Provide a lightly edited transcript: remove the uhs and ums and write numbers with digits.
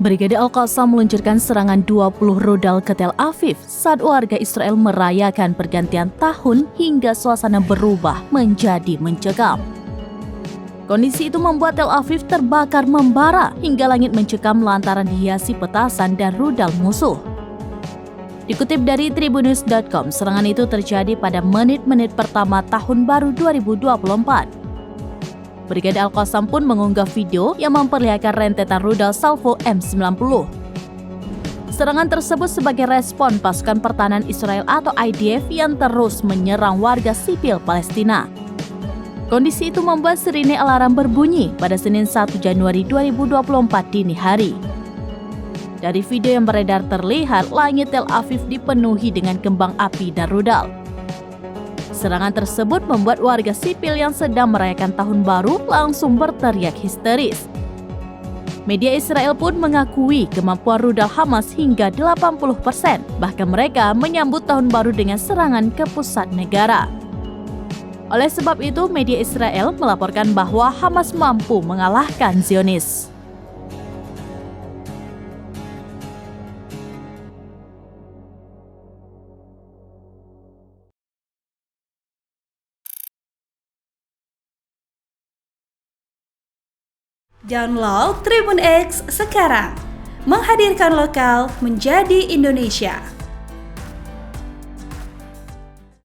Brigade Al-Qassam meluncurkan serangan 20 rudal ke Tel Aviv saat warga Israel merayakan pergantian tahun hingga suasana berubah menjadi mencekam. Kondisi itu membuat Tel Aviv terbakar membara hingga langit mencekam lantaran dihiasi petasan dan rudal musuh. Dikutip dari Tribunnews.com, serangan itu terjadi pada menit-menit pertama tahun baru 2024. Brigade Al-Qassam pun mengunggah video yang memperlihatkan rentetan rudal Salvo M90. Serangan tersebut sebagai respon pasukan pertahanan Israel atau IDF yang terus menyerang warga sipil Palestina. Kondisi itu membuat sirine alarm berbunyi pada Senin 1 Januari 2024 dini hari. Dari video yang beredar terlihat langit Tel Aviv dipenuhi dengan kembang api dan rudal. Serangan tersebut membuat warga sipil yang sedang merayakan tahun baru langsung berteriak histeris. Media Israel pun mengakui kemampuan rudal Hamas hingga 80%, bahkan mereka menyambut tahun baru dengan serangan ke pusat negara. Oleh sebab itu, media Israel melaporkan bahwa Hamas mampu mengalahkan Zionis. Download Tribun X sekarang, menghadirkan lokal menjadi Indonesia.